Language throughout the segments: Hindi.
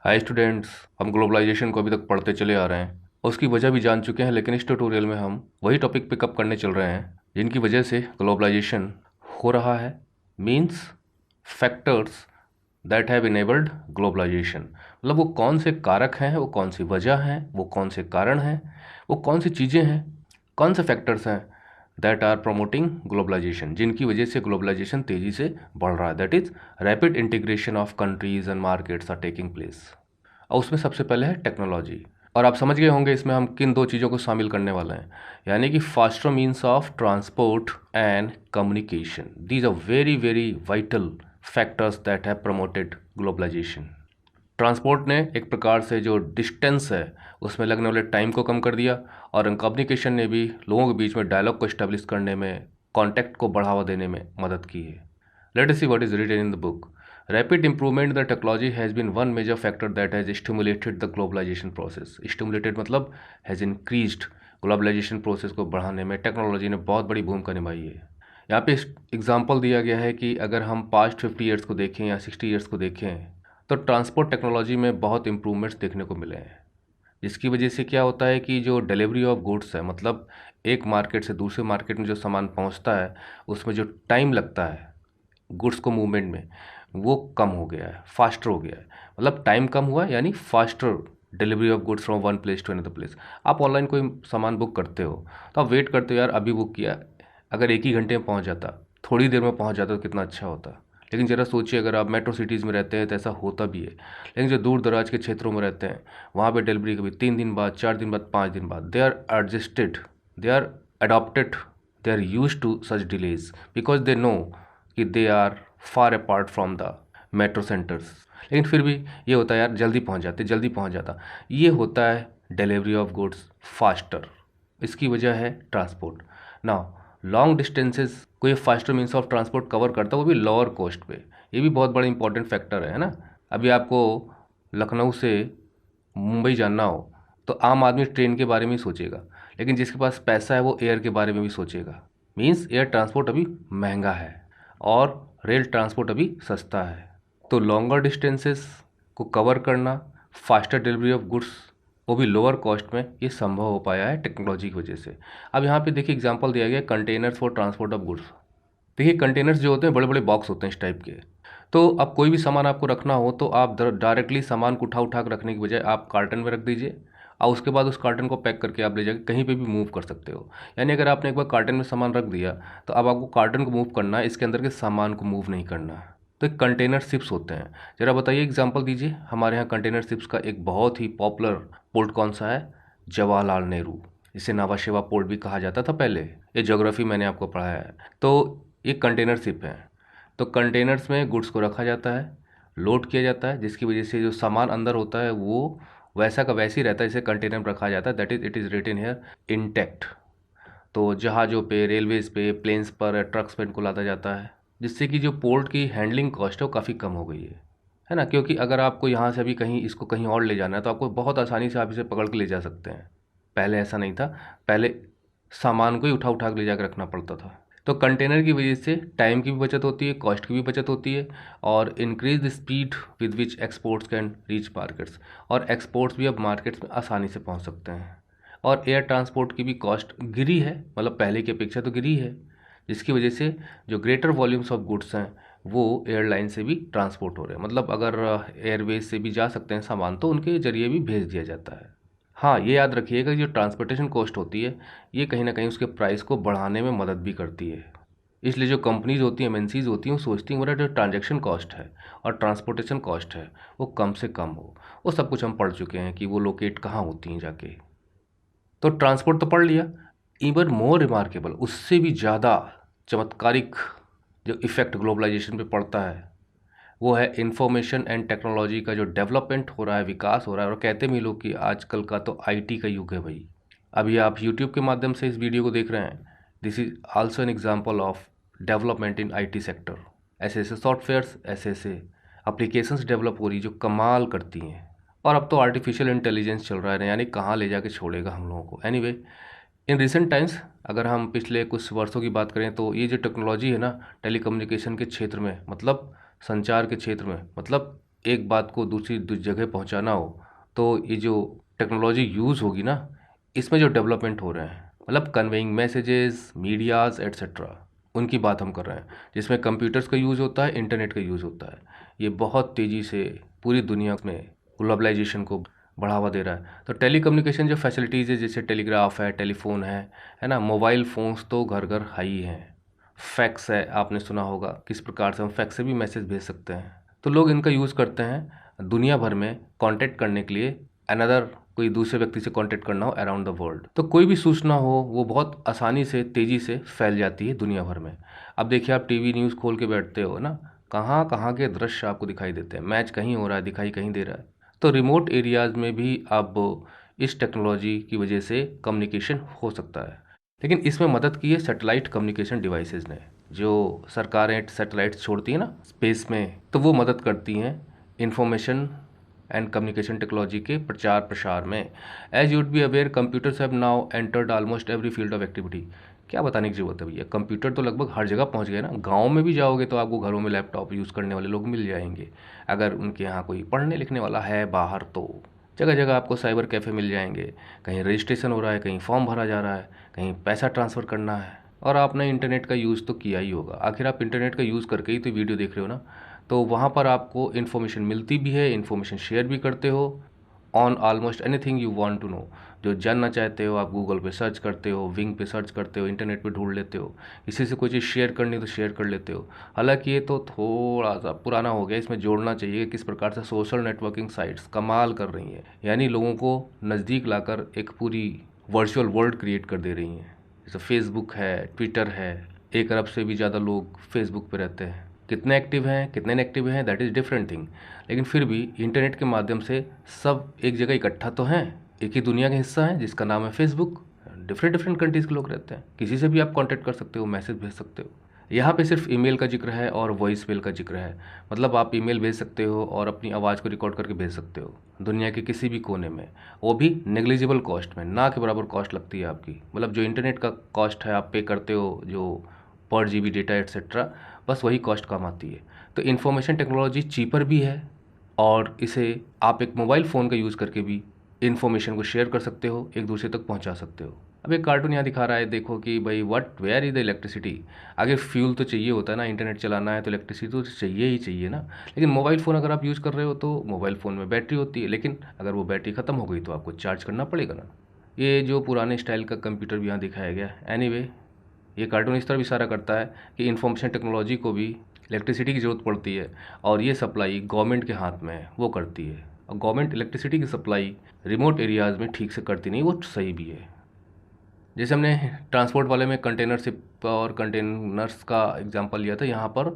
हाय स्टूडेंट्स, हम ग्लोबलाइजेशन को अभी तक पढ़ते चले आ रहे हैं और उसकी वजह भी जान चुके हैं, लेकिन इस ट्यूटोरियल में हम वही टॉपिक पिकअप करने चल रहे हैं जिनकी वजह से ग्लोबलाइजेशन हो रहा है। Means factors that have enabled globalization, मतलब वो कौन से कारक हैं, वो कौन सी वजह हैं, वो कौन से कारण हैं, वो कौन सी चीज़ें हैं, कौन से फैक्टर्स हैं दैट आर प्रमोटिंग ग्लोबलाइजेशन, जिनकी वजह से ग्लोबलाइजेशन तेज़ी से बढ़ रहा है। That is rapid integration of countries and markets are taking place. और उसमें सबसे पहले है टेक्नोलॉजी। और आप समझ गए होंगे इसमें हम किन दो चीज़ों को शामिल करने वाले हैं, यानी कि faster means of transport and communication. These are very very vital factors that have promoted globalization. Transport ने एक प्रकार से जो डिस्टेंस है उसमें लगने वाले टाइम को कम कर दिया, और कम्युनिकेशन ने भी लोगों के बीच में डायलॉग को इस्टेब्लिश करने में, कॉन्टैक्ट को बढ़ावा देने में मदद की है। Let us see what is written in the book. Rapid improvement in the technology has been one major factor that has stimulated the globalization process. Stimulated मतलब has increased globalization process को बढ़ाने में टेक्नोलॉजी ने बहुत बड़ी भूमिका निभाई है। यहाँ पे एग्जांपल दिया गया है कि अगर हम पास्ट 50 ईयर्स को देखें या 60 ईयर्स को देखें तो ट्रांसपोर्ट टेक्नोलॉजी में बहुत इम्प्रूवमेंट्स देखने को मिले हैं, जिसकी वजह से क्या होता है कि जो डिलीवरी ऑफ गुड्स है, मतलब एक मार्केट से दूसरे मार्केट में जो सामान पहुँचता है उसमें जो टाइम लगता है गुड्स को मूवमेंट में, वो कम हो गया है, फास्टर हो गया है। मतलब टाइम कम हुआ यानी faster delivery of goods from one place to another place. आप ऑनलाइन कोई सामान बुक करते हो तो आप वेट करते हो, यार अभी बुक किया, अगर एक ही घंटे में पहुंच जाता, थोड़ी देर में पहुंच जाता तो कितना अच्छा होता। लेकिन ज़रा सोचिए, अगर आप मेट्रो सिटीज़ में रहते हैं तो ऐसा होता भी है, लेकिन जो दूर दराज के क्षेत्रों में रहते हैं वहाँ पे डिलीवरी कभी 3 दिन बाद, 4 दिन बाद, 5 दिन बाद। They are adjusted, they are adopted, they are use to such delays because they know कि they are far apart from the metro centres. लेकिन फिर भी ये होता है, यार जल्दी पहुंच जाते, जल्दी पहुंच जाता। ये होता है डिलीवरी ऑफ गुड्स फास्टर। इसकी वजह है ट्रांसपोर्ट। नाउ लॉन्ग डिस्टेंसेस को ये faster means of transport cover करता है, वो भी लोअर कॉस्ट पे। ये भी बहुत बड़ा इंपॉर्टेंट फैक्टर है ना। अभी आपको लखनऊ से मुंबई जाना हो तो आम आदमी ट्रेन के बारे में ही सोचेगा, लेकिन जिसके पास पैसा है वो एयर के बारे में भी सोचेगा। मीन्स एयर ट्रांसपोर्ट अभी महंगा है और रेल ट्रांसपोर्ट अभी सस्ता है। तो लॉन्गर डिस्टेंसेस को कवर करना, फास्टर डिलीवरी ऑफ गुड्स, वो भी लोअर कॉस्ट में, ये संभव हो पाया है टेक्नोलॉजी की वजह से। अब यहाँ पे देखिए एग्जांपल दिया गया containers for transport of goods. देखिए कंटेनर्स जो होते हैं बड़े बड़े बॉक्स होते हैं इस टाइप के। तो अब कोई भी सामान आपको रखना हो तो आप डायरेक्टली सामान को उठा उठा कर रखने की बजाय आप कार्टन में रख दीजिए, और उसके बाद उस कार्टन को पैक करके आप ले जाकर कहीं पे भी मूव कर सकते हो। यानी अगर आपने एक बार कार्टन में सामान रख दिया तो अब आपको कार्टन को मूव करना है, इसके अंदर के सामान को मूव नहीं करना है। तो एक कंटेनर शिप्स होते हैं। ज़रा बताइए, एग्जांपल दीजिए। हमारे यहाँ कंटेनर शिप्स का एक बहुत ही पॉपुलर पोर्ट कौन सा है? जवाहरलाल नेहरू, इसे नावा शेवा पोर्ट भी कहा जाता था पहले। ये ज्योग्राफी मैंने आपको पढ़ाया है। तो ये कंटेनर शिप है। तो कंटेनर्स में गुड्स को रखा जाता है, लोड किया जाता है, जिसकी वजह से जो सामान अंदर होता है वो वैसा का वैसे ही रहता है जैसे कंटेनर में रखा जाता है। That is it is written here intact. तो जहाज़ों पे, रेलवेज़ पे, प्लेन्स पर, ट्रक्स पे इनको लादा जाता है, जिससे कि जो पोर्ट की हैंडलिंग कॉस्ट है वो काफ़ी कम हो गई है ना। क्योंकि अगर आपको यहाँ से अभी कहीं इसको कहीं और ले जाना है तो आपको बहुत आसानी से आप इसे पकड़ के ले जा सकते हैं। पहले ऐसा नहीं था, पहले सामान को ही उठा उठा के ले जाकर रखना पड़ता था। तो कंटेनर की वजह से टाइम की भी बचत होती है, कॉस्ट की भी बचत होती है, और increase the speed with which exports can reach markets. और एक्सपोर्ट्स भी अब मार्केट्स में आसानी से पहुंच सकते हैं। और एयर ट्रांसपोर्ट की भी कॉस्ट गिरी है, मतलब पहले की अपेक्षा तो गिरी है, जिसकी वजह से जो ग्रेटर वॉल्यूम्स ऑफ गुड्स हैं वो एयरलाइन से भी ट्रांसपोर्ट हो रहे हैं। मतलब अगर एयरवेज से भी जा सकते हैं सामान तो उनके जरिए भी भेज दिया जाता है। हाँ, ये याद रखिएगा, जो ट्रांसपोर्टेशन कॉस्ट होती है ये कहीं ना कहीं उसके प्राइस को बढ़ाने में मदद भी करती है। इसलिए जो कंपनीज होती हैं, एमएनसीज होती हैं, वो सोचती हैं मेरा जो ट्रांजैक्शन कॉस्ट है और ट्रांसपोर्टेशन कॉस्ट है वो कम से कम हो। वो सब कुछ हम पढ़ चुके हैं कि वो लोकेट कहाँ होती हैं जाके। तो ट्रांसपोर्ट तो पढ़ लिया। इवन मोर रिमार्केबल, उससे भी ज़्यादा चमत्कारिक जो इफ़ेक्ट ग्लोबलाइजेशन पे पड़ता है वो है इंफॉर्मेशन एंड टेक्नोलॉजी का जो डेवलपमेंट हो रहा है, विकास हो रहा है। और कहते भी लोग कि आजकल का तो आईटी का युग है भाई। अभी आप यूट्यूब के माध्यम से इस वीडियो को देख रहे हैं, this is also an example of development in IT sector. ऐसे ऐसे सॉफ्टवेयर्स, ऐसे ऐसे एप्लीकेशंस डेवलप हो रही जो कमाल करती हैं। और अब तो आर्टिफिशियल इंटेलिजेंस चल रहा है, यानी कहाँ ले जाके छोड़ेगा हम लोगों को। एनीवे, इन रिसेंट टाइम्स अगर हम पिछले कुछ वर्षों की बात करें तो ये जो टेक्नोलॉजी है ना टेलीकम्युनिकेशन के क्षेत्र में, मतलब संचार के क्षेत्र में, मतलब एक बात को दूसरी जगह पहुंचाना हो तो ये जो टेक्नोलॉजी यूज़ होगी ना, इसमें जो डेवलपमेंट हो रहे हैं, मतलब कन्वेइंग मैसेजेस, मीडियाज़ एट्सेट्रा, उनकी बात हम कर रहे हैं, जिसमें कंप्यूटर्स का यूज़ होता है, इंटरनेट का यूज़ होता है। ये बहुत तेज़ी से पूरी दुनिया में ग्लोबलाइजेशन को बढ़ावा दे रहा है। तो टेलीकम्युनिकेशन जो फैसिलिटीज़ है, जैसे टेलीग्राफ है, टेलीफोन है ना, मोबाइल फ़ोन्स तो घर घर हाई हैं। फैक्स है, आपने सुना होगा किस प्रकार से हम फैक्स से भी मैसेज भेज सकते हैं। तो लोग इनका यूज़ करते हैं दुनिया भर में कांटेक्ट करने के लिए, अनदर कोई दूसरे व्यक्ति से कांटेक्ट करना हो अराउंड द वर्ल्ड। तो कोई भी सूचना हो वो बहुत आसानी से, तेज़ी से फैल जाती है दुनिया भर में। अब देखिए, आप टीवी न्यूज़ खोल के बैठते हो ना, कहाँ कहाँ के दृश्य आपको दिखाई देते हैं। मैच कहीं हो रहा है, दिखाई कहीं दे रहा है। तो रिमोट एरियाज़ में भी अब इस टेक्नोलॉजी की वजह से कम्युनिकेशन हो सकता है। लेकिन इसमें मदद की है सैटेलाइट कम्युनिकेशन डिवाइसेस ने। जो सरकारें सैटेलाइट्स छोड़ती हैं ना स्पेस में, तो वो मदद करती हैं इंफॉर्मेशन एंड कम्युनिकेशन टेक्नोलॉजी के प्रचार प्रसार में। As you'd be aware, computers have now entered almost every field of activity. क्या बताने की जरूरत है भैया, कंप्यूटर तो लगभग हर जगह पहुंच गए ना। गांव में भी जाओगे तो आपको घरों में लैपटॉप यूज़ करने वाले लोग मिल जाएंगे। अगर उनके यहाँ कोई पढ़ने लिखने वाला है बाहर, तो जगह जगह आपको साइबर कैफ़े मिल जाएंगे। कहीं रजिस्ट्रेशन हो रहा है, कहीं फॉर्म भरा जा रहा है, कहीं पैसा ट्रांसफ़र करना है, और आपने इंटरनेट का यूज़ तो किया ही होगा। आखिर आप इंटरनेट का यूज़ करके ही तो वीडियो देख रहे हो ना। तो वहाँ पर आपको इन्फॉर्मेशन मिलती भी है, इन्फॉर्मेशन शेयर भी करते हो on almost anything you want to know. जो जानना चाहते हो आप गूगल पे सर्च करते हो, विंग पे सर्च करते हो, इंटरनेट पे ढूंढ लेते हो। किसी से कोई चीज़ शेयर करनी तो शेयर कर लेते हो। हालांकि ये तो थोड़ा सा पुराना हो गया, इसमें जोड़ना चाहिए किस प्रकार से सोशल नेटवर्किंग साइट्स कमाल कर रही हैं, यानी लोगों को नज़दीक लाकर एक पूरी वर्चुअल वर्ल्ड क्रिएट कर दे रही हैं। जैसे फेसबुक है, ट्विटर है, 1 अरब से भी ज़्यादा लोग फेसबुक पे रहते हैं। कितने एक्टिव हैं, कितने इनएक्टिव हैं, दैट इज़ डिफरेंट थिंग। लेकिन फिर भी इंटरनेट के माध्यम से सब एक जगह इकट्ठा तो हैं, एक ही दुनिया का हिस्सा है जिसका नाम है फेसबुक। डिफरेंट डिफरेंट कंट्रीज़ के लोग रहते हैं, किसी से भी आप कांटेक्ट कर सकते हो, मैसेज भेज सकते हो। यहाँ पे सिर्फ ईमेल का जिक्र है और वॉइस मेल का जिक्र है। मतलब आप ईमेल भेज सकते हो और अपनी आवाज़ को रिकॉर्ड करके भेज सकते हो दुनिया के किसी भी कोने में, वो भी नेग्लिजिबल कॉस्ट में, ना के बराबर कॉस्ट लगती है आपकी। मतलब जो इंटरनेट का कॉस्ट है आप पे करते हो, जो पर GB डेटा एट्सेट्रा, बस वही कॉस्ट कम आती है। तो इन्फॉर्मेशन टेक्नोलॉजी चीपर भी है, और इसे आप एक मोबाइल फ़ोन का यूज़ करके भी इन्फॉर्मेशन को शेयर कर सकते हो, एक दूसरे तक पहुंचा सकते हो। अब एक कार्टून यहाँ दिखा रहा है, देखो कि भाई what where is the electricity. आगे फ्यूल तो चाहिए होता है ना, इंटरनेट चलाना है तो इलेक्ट्रिसिटी तो चाहिए ही चाहिए ना। लेकिन मोबाइल फ़ोन अगर आप यूज़ कर रहे हो तो मोबाइल फ़ोन में बैटरी होती है, लेकिन अगर वो बैटरी ख़त्म हो गई तो आपको चार्ज करना पड़ेगा ना। ये जो पुराने स्टाइल का कंप्यूटर भी यहाँ दिखाया गया। एनीवे, ये कार्टून इस तरफ इशारा करता है कि इंफॉर्मेशन टेक्नोलॉजी को भी इलेक्ट्रिसिटी की ज़रूरत पड़ती है, और ये सप्लाई गवर्नमेंट के हाथ में है, वो करती है। और गवर्नमेंट इलेक्ट्रिसिटी की सप्लाई रिमोट एरियाज़ में ठीक से करती नहीं, वो सही भी है। जैसे हमने ट्रांसपोर्ट वाले में कंटेनर शिप और कंटेनर्स का एग्जांपल लिया था, यहाँ पर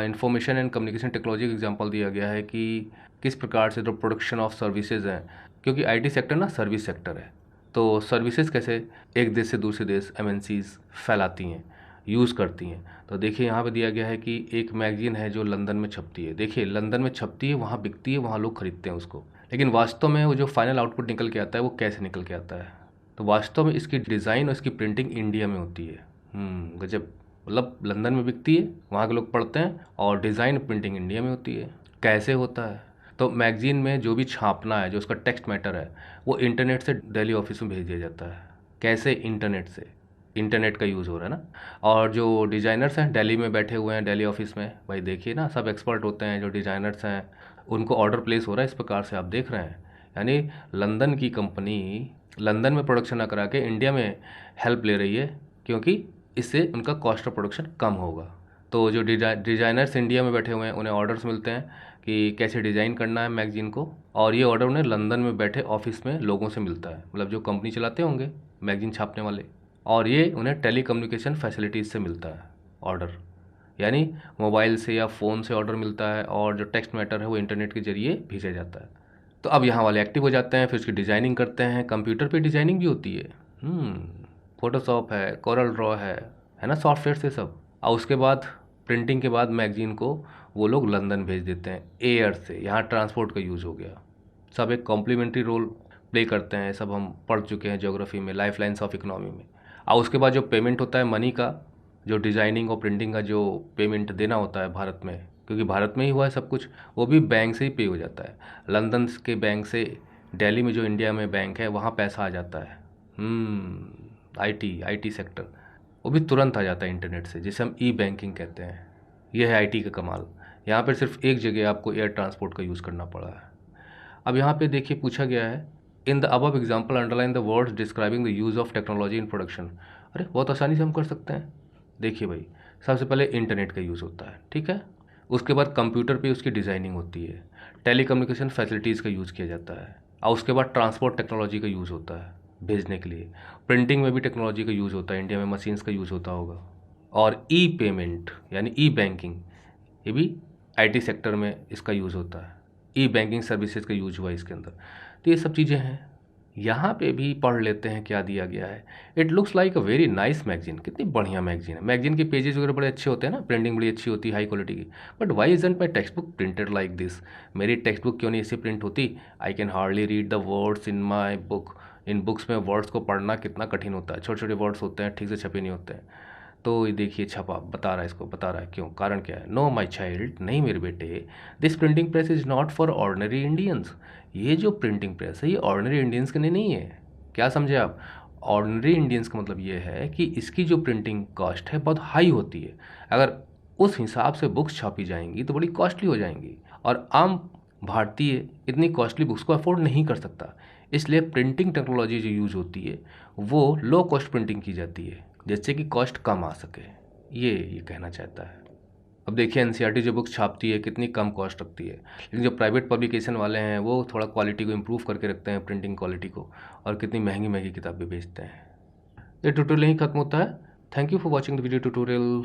इंफॉर्मेशन एंड कम्युनिकेशन टेक्नोलॉजी का एग्जांपल दिया गया है कि किस प्रकार से जो प्रोडक्शन ऑफ सर्विसेज हैं, क्योंकि IT सेक्टर ना सर्विस सेक्टर है, तो सर्विसेज कैसे एक देश से दूसरे देश MNCs फैलाती हैं, यूज़ करती हैं। तो देखिए यहाँ पे दिया गया है कि एक मैगजीन है जो लंदन में छपती है। देखिए लंदन में छपती है, वहाँ बिकती है, वहाँ लोग खरीदते हैं उसको, लेकिन वास्तव में वो जो फाइनल आउटपुट निकल के आता है वो कैसे निकल के आता है। तो वास्तव में इसकी डिज़ाइन और इसकी प्रिंटिंग इंडिया में होती है। गजब। मतलब लंदन में बिकती है, वहाँ के लोग पढ़ते हैं, और डिज़ाइन प्रिंटिंग इंडिया में होती है। कैसे होता है? तो मैगजीन में जो भी छापना है, जो उसका टेक्स्ट मैटर है, वो इंटरनेट से दिल्ली ऑफिस में भेज दिया जाता है। कैसे? इंटरनेट से। इंटरनेट का यूज़ हो रहा है ना। और जो डिज़ाइनर्स हैं दिल्ली में बैठे हुए हैं, दिल्ली ऑफिस में, भाई देखिए ना, सब एक्सपर्ट होते हैं जो डिज़ाइनर्स हैं, उनको ऑर्डर प्लेस हो रहा है इस प्रकार से, आप देख रहे हैं। यानी लंदन की कंपनी लंदन में प्रोडक्शन ना करा के इंडिया में हेल्प ले रही है, क्योंकि इससे उनका कॉस्ट ऑफ प्रोडक्शन कम होगा। तो जो डिज़ाइनर्स इंडिया में बैठे हुए हैं, उन्हें ऑर्डर्स मिलते हैं कि कैसे डिज़ाइन करना है मैगजीन को, और ये ऑर्डर उन्हें लंदन में बैठे ऑफिस में लोगों से मिलता है, मतलब जो कंपनी चलाते होंगे मैगजीन छापने वाले, और ये उन्हें टेली कम्युनिकेशन फैसिलिटीज़ से मिलता है ऑर्डर। यानी मोबाइल से या फ़ोन से ऑर्डर मिलता है, और जो टेक्स्ट मैटर है वो इंटरनेट के ज़रिए भेजा जाता है। तो अब यहाँ वाले एक्टिव हो जाते हैं, फिर उसकी डिज़ाइनिंग करते हैं। कंप्यूटर पे डिज़ाइनिंग भी होती है। फ़ोटोशॉप है, कोरल ड्रॉ है ना, सॉफ्टवेयर से सब। और उसके बाद प्रिंटिंग के बाद मैगजीन को वो लोग लंदन भेज देते हैं एयर से। यहाँ ट्रांसपोर्ट का यूज़ हो गया। सब एक कॉम्प्लीमेंट्री रोल प्ले करते हैं, सब हम पढ़ चुके हैं ज्योग्राफी में, लाइफ लाइन्स ऑफ इकोनॉमी में। और उसके बाद जो पेमेंट होता है मनी का, जो डिज़ाइनिंग और प्रिंटिंग का जो पेमेंट देना होता है भारत में, क्योंकि भारत में ही हुआ है सब कुछ, वो भी बैंक से ही पे हो जाता है। लंदन के बैंक से दिल्ली में जो इंडिया में बैंक है वहाँ पैसा आ जाता है। आईटी सेक्टर, वो भी तुरंत आ जाता है इंटरनेट से, जिसे हम ई बैंकिंग कहते हैं। यह है आईटी का कमाल। यहाँ पर सिर्फ एक जगह आपको एयर ट्रांसपोर्ट का यूज़ करना पड़ा है। अब यहाँ पे देखिए पूछा गया है, in the above example underline the words describing the use of technology in production. अरे बहुत आसानी से हम कर सकते हैं। देखिए भाई, सबसे पहले इंटरनेट का यूज़ होता है, ठीक है। उसके बाद कंप्यूटर पे उसकी डिज़ाइनिंग होती है। टेलीकम्युनिकेशन फैसिलिटीज़ का यूज़ किया जाता है। और उसके बाद ट्रांसपोर्ट टेक्नोलॉजी का यूज़ होता है भेजने के लिए। प्रिंटिंग में भी टेक्नोलॉजी का यूज़ होता है, इंडिया में मशीन्स का यूज़ होता होगा। और ई पेमेंट यानी ई बैंकिंग, ये भी आईटी सेक्टर में इसका यूज़ होता है। ई बैंकिंग सर्विसेज का यूज हुआ इसके अंदर। तो ये सब चीज़ें हैं। यहाँ पे भी पढ़ लेते हैं क्या दिया गया है। It looks like a very nice magazine. कितनी बढ़िया मैगजीन है। मैगजीन के पेजेस वगैरह बड़े अच्छे होते हैं ना, प्रिंटिंग बड़ी अच्छी होती है, हाई क्वालिटी की। But why isn't my text book printed like this. मेरी टेक्स्ट बुक क्यों नहीं ऐसे प्रिंट होती। I can hardly read the words in my book. In books में वर्ड्स को पढ़ना कितना कठिन होता है, छोटे छोटे वर्ड्स होते हैं, ठीक से छपे नहीं होते हैं। तो ये देखिए छपा, बता रहा है, इसको बता रहा है क्यों, कारण क्या है। नो माई चाइल्ड, नहीं मेरे बेटे, this printing press is not for ordinary Indians. ये जो प्रिंटिंग प्रेस है ये ऑर्डिनरी इंडियंस के लिए नहीं है। क्या समझे आप। ऑर्डिनरी इंडियंस का मतलब ये है कि इसकी जो प्रिंटिंग कॉस्ट है बहुत हाई होती है। अगर उस हिसाब से बुक्स छापी जाएंगी तो बड़ी कॉस्टली हो जाएंगी, और आम भारतीय इतनी कॉस्टली बुक्स को अफोर्ड नहीं कर सकता। इसलिए प्रिंटिंग टेक्नोलॉजी जो यूज़ होती है वो लो कॉस्ट प्रिंटिंग की जाती है, जिससे कि कॉस्ट कम आ सके। ये कहना चाहता है। अब देखिए एनसीईआरटी जो बुक्स छापती है कितनी कम कॉस्ट रखती है, लेकिन जो प्राइवेट पब्लिकेशन वाले हैं वो थोड़ा क्वालिटी को इम्प्रूव करके रखते हैं, प्रिंटिंग क्वालिटी को, और कितनी महंगी महंगी किताबें बेचते हैं। ये ट्यूटोरियल यहीं खत्म होता है। Thank you for watching the video tutorial.